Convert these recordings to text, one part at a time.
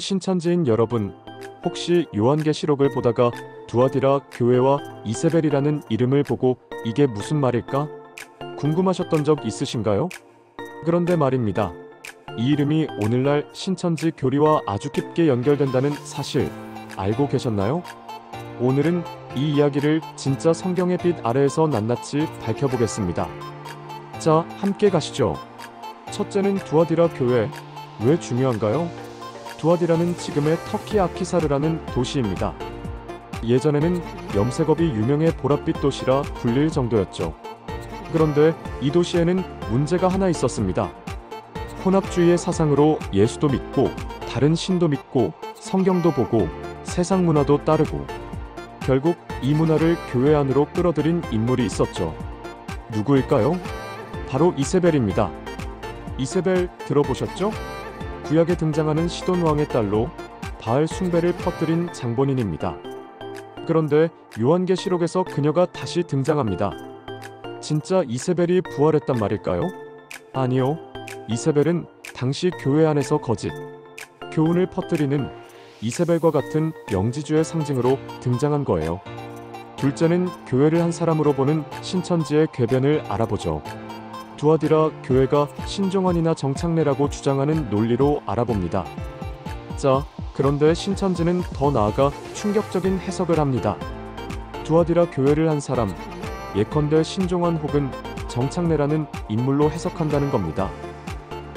신천지인 여러분, 혹시 요한계시록을 보다가 두아디라 교회와 이세벨이라는 이름을 보고 이게 무슨 말일까? 궁금하셨던 적 있으신가요? 그런데 말입니다. 이 이름이 오늘날 신천지 교리와 아주 깊게 연결된다는 사실 알고 계셨나요? 오늘은 이 이야기를 진짜 성경의 빛 아래에서 낱낱이 밝혀보겠습니다. 자, 함께 가시죠. 첫째는 두아디라 교회. 왜 중요한가요? 두아디라는 지금의 터키 아키사르라는 도시입니다. 예전에는 염색업이 유명해 보랏빛 도시라 불릴 정도였죠. 그런데 이 도시에는 문제가 하나 있었습니다. 혼합주의의 사상으로 예수도 믿고 다른 신도 믿고 성경도 보고 세상 문화도 따르고 결국 이 문화를 교회 안으로 끌어들인 인물이 있었죠. 누구일까요? 바로 이세벨입니다. 이세벨 들어보셨죠? 구약에 등장하는 시돈 왕의 딸로 바알 숭배를 퍼뜨린 장본인입니다. 그런데 요한계시록에서 그녀가 다시 등장합니다. 진짜 이세벨이 부활했단 말일까요? 아니요. 이세벨은 당시 교회 안에서 거짓, 교훈을 퍼뜨리는 이세벨과 같은 영지주의 상징으로 등장한 거예요. 둘째는 교회를 한 사람으로 보는 신천지의 궤변을 알아보죠. 두아디라 교회가 신종환이나 정창래라고 주장하는 논리로 알아봅니다. 자, 그런데 신천지는 더 나아가 충격적인 해석을 합니다. 두아디라 교회를 한 사람, 예컨대 신종환 혹은 정창래라는 인물로 해석한다는 겁니다.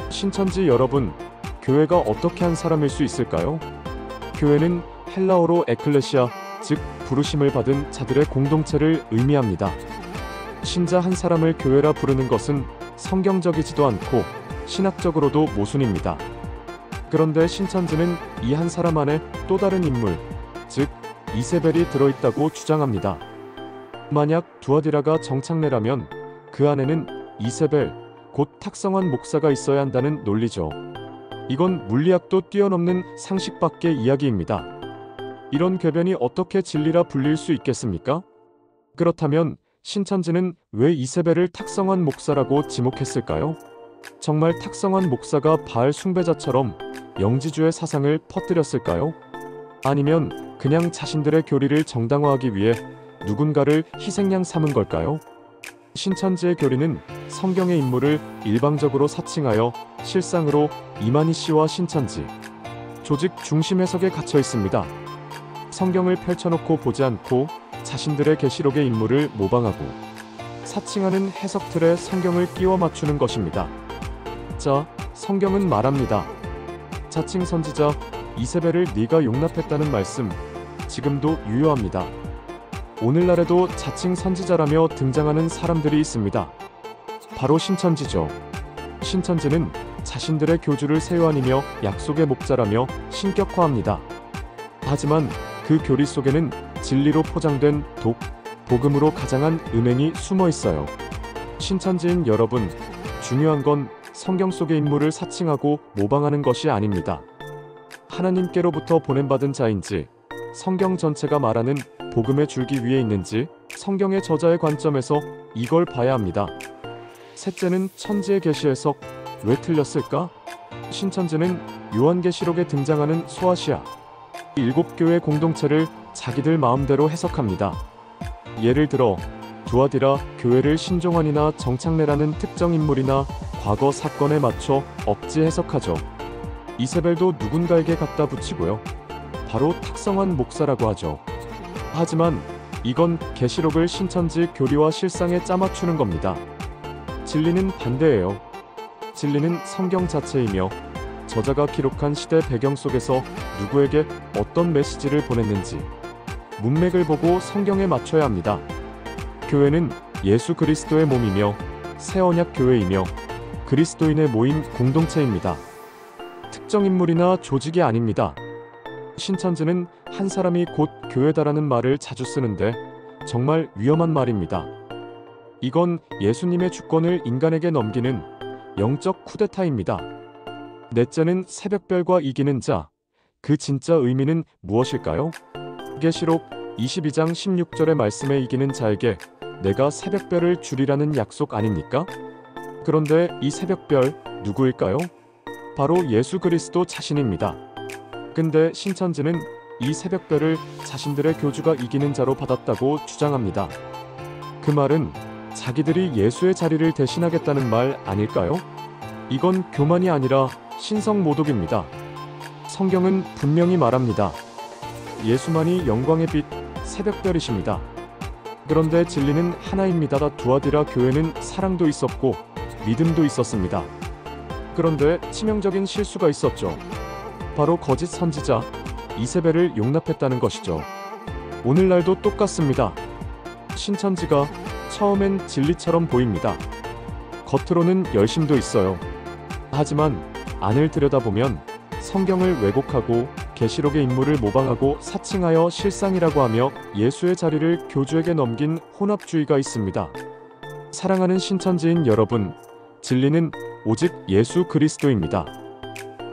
신천지 여러분, 교회가 어떻게 한 사람일 수 있을까요? 교회는 헬라어로 에클레시아, 즉 부르심을 받은 자들의 공동체를 의미합니다. 신자 한 사람을 교회라 부르는 것은 성경적이지도 않고 신학적으로도 모순입니다. 그런데 신천지는 이 한 사람 안에 또 다른 인물, 즉 이세벨이 들어있다고 주장합니다. 만약 두아디라가 정창래라면 그 안에는 이세벨, 곧 탁성환 목사가 있어야 한다는 논리죠. 이건 물리학도 뛰어넘는 상식 밖의 이야기입니다. 이런 궤변이 어떻게 진리라 불릴 수 있겠습니까? 그렇다면 신천지는 왜 이세벨을 탁성환 목사라고 지목했을까요? 정말 탁성환 목사가 바알 숭배자처럼 영지주의 사상을 퍼뜨렸을까요? 아니면 그냥 자신들의 교리를 정당화하기 위해 누군가를 희생양 삼은 걸까요? 신천지의 교리는 성경의 인물을 일방적으로 사칭하여 실상으로 이만희 씨와 신천지, 조직 중심 해석에 갇혀 있습니다. 성경을 펼쳐놓고 보지 않고 자신들의 계시록의 인물을 모방하고 사칭하는 해석 틀에 성경을 끼워 맞추는 것입니다. 자, 성경은 말합니다. 자칭 선지자 이세벨을 네가 용납했다는 말씀, 지금도 유효합니다. 오늘날에도 자칭 선지자라며 등장하는 사람들이 있습니다. 바로 신천지죠. 신천지는 자신들의 교주를 세요한이며 약속의 목자라며 신격화합니다. 하지만 그 교리 속에는 진리로 포장된 독, 복음으로 가장한 음행이 숨어 있어요. 신천지인 여러분, 중요한 건 성경 속의 인물을 사칭하고 모방하는 것이 아닙니다. 하나님께로부터 보냄받은 자인지, 성경 전체가 말하는 복음의 줄기 위에 있는지 성경의 저자의 관점에서 이걸 봐야 합니다. 셋째는 천지의 계시 해석. 왜 틀렸을까? 신천지는 요한계시록에 등장하는 소아시아, 7교회 공동체를 자기들 마음대로 해석합니다. 예를 들어 두아디라 교회를 신종환이나 정창래라는 특정 인물이나 과거 사건에 맞춰 억지 해석하죠. 이세벨도 누군가에게 갖다 붙이고요. 바로 탁성환 목사라고 하죠. 하지만 이건 계시록을 신천지 교리와 실상에 짜맞추는 겁니다. 진리는 반대예요. 진리는 성경 자체이며 저자가 기록한 시대 배경 속에서 누구에게 어떤 메시지를 보냈는지 문맥을 보고 성경에 맞춰야 합니다. 교회는 예수 그리스도의 몸이며 새 언약 교회이며 그리스도인의 모임 공동체입니다. 특정 인물이나 조직이 아닙니다. 신천지는 한 사람이 곧 교회다라는 말을 자주 쓰는데 정말 위험한 말입니다. 이건 예수님의 주권을 인간에게 넘기는 영적 쿠데타입니다. 넷째는 새벽별과 이기는 자. 그 진짜 의미는 무엇일까요? 계시록 22장 16절의 말씀에 이기는 자에게 내가 새벽별을 주리라는 약속 아닙니까? 그런데 이 새벽별 누구일까요? 바로 예수 그리스도 자신입니다. 근데 신천지는 이 새벽별을 자신들의 교주가 이기는 자로 받았다고 주장합니다. 그 말은 자기들이 예수의 자리를 대신하겠다는 말 아닐까요? 이건 교만이 아니라 신성모독입니다. 성경은 분명히 말합니다. 예수만이 영광의 빛, 새벽별이십니다. 그런데 진리는 하나입니다. 두아디라 교회는 사랑도 있었고 믿음도 있었습니다. 그런데 치명적인 실수가 있었죠. 바로 거짓 선지자 이세벨을 용납했다는 것이죠. 오늘날도 똑같습니다. 신천지가 처음엔 진리처럼 보입니다. 겉으로는 열심도 있어요. 하지만 안을 들여다보면 성경을 왜곡하고 계시록의 인물을 모방하고 사칭하여 실상이라고 하며 예수의 자리를 교주에게 넘긴 혼합주의가 있습니다. 사랑하는 신천지인 여러분, 진리는 오직 예수 그리스도입니다.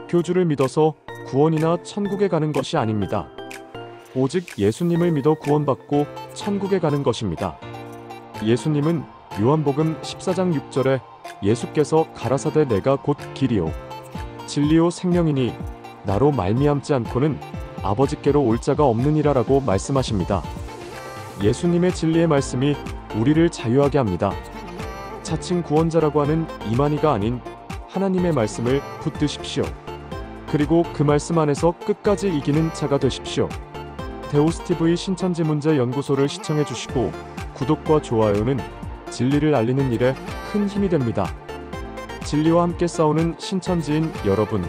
교주를 믿어서 구원이나 천국에 가는 것이 아닙니다. 오직 예수님을 믿어 구원받고 천국에 가는 것입니다. 예수님은 요한복음 14장 6절에 예수께서 가라사대 내가 곧 길이요 진리요 생명이니 나로 말미암지 않고는 아버지께로 올 자가 없느니라라고 말씀하십니다. 예수님의 진리의 말씀이 우리를 자유하게 합니다. 자칭 구원자라고 하는 이만희가 아닌 하나님의 말씀을 붙드십시오. 그리고 그 말씀 안에서 끝까지 이기는 자가 되십시오. 데오스TV 신천지 문제 연구소를 시청해 주시고 구독과 좋아요는 진리를 알리는 일에 큰 힘이 됩니다. 진리와 함께 싸우는 신천지인 여러분,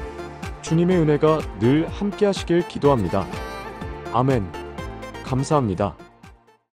주님의 은혜가 늘 함께 하시길 기도합니다. 아멘. 감사합니다.